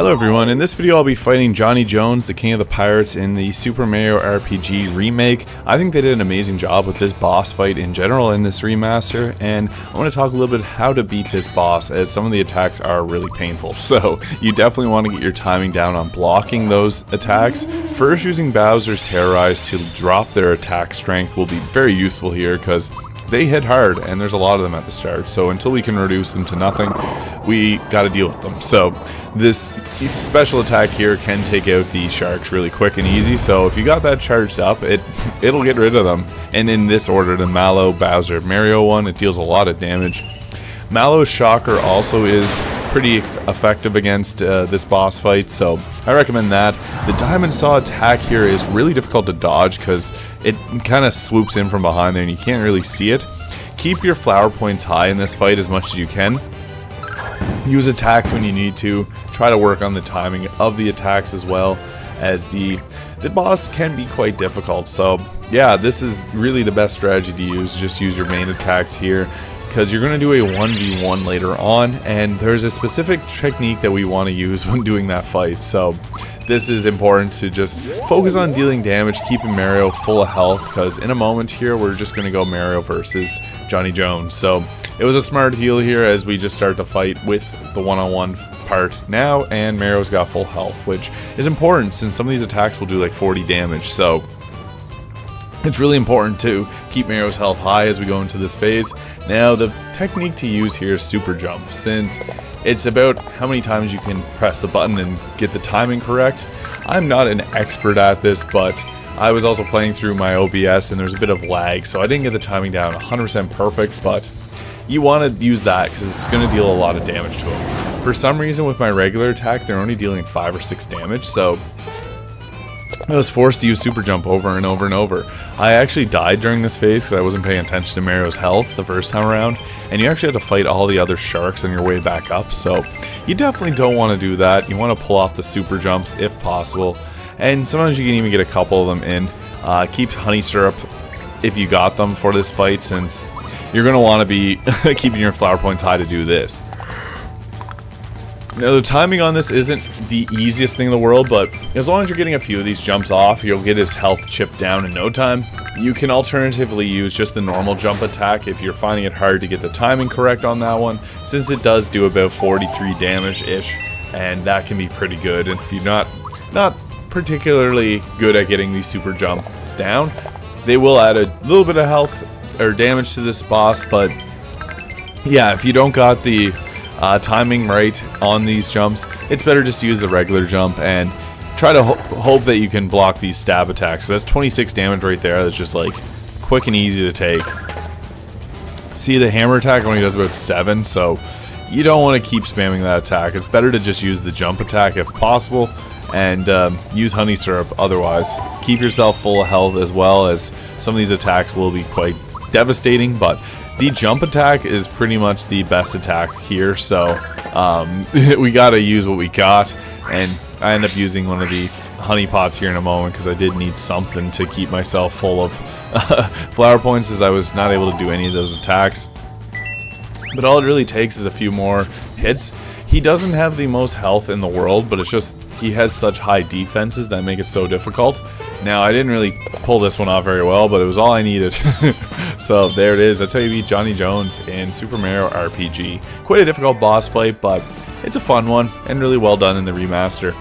Hello everyone, in this video I'll be fighting Jonny Jones, the King of the Pirates, in the Super Mario RPG remake. I think they did an amazing job with this boss fight in general in this remaster, and I want to talk a little bit how to beat this boss, as some of the attacks are really painful. So you definitely want to get your timing down on blocking those attacks. First, using Bowser's Terrorize to drop their attack strength will be very useful here, because they hit hard, and there's a lot of them at the start, so until we can reduce them to nothing, we gotta deal with them. So this special attack here can take out the sharks really quick and easy, so if you got that charged up, it'll get rid of them. And in this order, the Mallow, Bowser, Mario one, it deals a lot of damage. Mallow's Shocker also is pretty effective against this boss fight, so I recommend that. The Diamond Saw attack here is really difficult to dodge because it kind of swoops in from behind there and you can't really see it. Keep your flower points high in this fight as much as you can. Use attacks when you need to. Try to work on the timing of the attacks as well, as the boss can be quite difficult. So yeah, this is really the best strategy to use. Just use your main attacks here, because you're going to do a 1v1 later on, and there's a specific technique that we want to use when doing that fight. So this is important to just focus on dealing damage, keeping Mario full of health, because in a moment here we're just going to go Mario versus Jonny Jones. So it was a smart heal here as we just start to fight with the one-on-one part now, and Mario's got full health, which is important since some of these attacks will do like 40 damage. So it's really important to keep Mario's health high as we go into this phase. Now, the technique to use here is Super Jump, since it's about how many times you can press the button and get the timing correct. I'm not an expert at this, but I was also playing through my OBS and there's a bit of lag, so I didn't get the timing down 100% perfect, but you want to use that because it's going to deal a lot of damage to him. For some reason with my regular attacks, they're only dealing 5 or 6 damage, so I was forced to use Super Jump over and over and over. I actually died during this phase because I wasn't paying attention to Mario's health the first time around, and you actually have to fight all the other sharks on your way back up, so you definitely don't want to do that. You want to pull off the Super Jumps if possible, and sometimes you can even get a couple of them in. Keep Honey Syrup if you got them for this fight, since you're going to want to be keeping your flower points high to do this. Now, the timing on this isn't the easiest thing in the world, but as long as you're getting a few of these jumps off, you'll get his health chipped down in no time. You can alternatively use just the normal jump attack if you're finding it hard to get the timing correct on that one, since it does do about 43 damage-ish, and that can be pretty good. And if you're not particularly good at getting these super jumps down, they will add a little bit of health or damage to this boss, but yeah, if you don't got the timing right on these jumps, it's better just to use the regular jump and try to hope that you can block these stab attacks. So that's 26 damage right there. That's just like quick and easy to take. See, the hammer attack only does about 7, so you don't want to keep spamming that attack. It's better to just use the jump attack if possible, and use Honey Syrup otherwise. Keep yourself full of health, as well as some of these attacks will be quite devastating, but the jump attack is pretty much the best attack here, so we gotta use what we got, and I end up using one of the honey pots here in a moment because I did need something to keep myself full of flower points, as I was not able to do any of those attacks. But all it really takes is a few more hits. He doesn't have the most health in the world, but it's just he has such high defenses that make it so difficult. Now, I didn't really pull this one off very well, but it was all I needed. So there it is. That's how you beat Jonny Jones in Super Mario RPG. Quite a difficult boss fight, but it's a fun one and really well done in the remaster.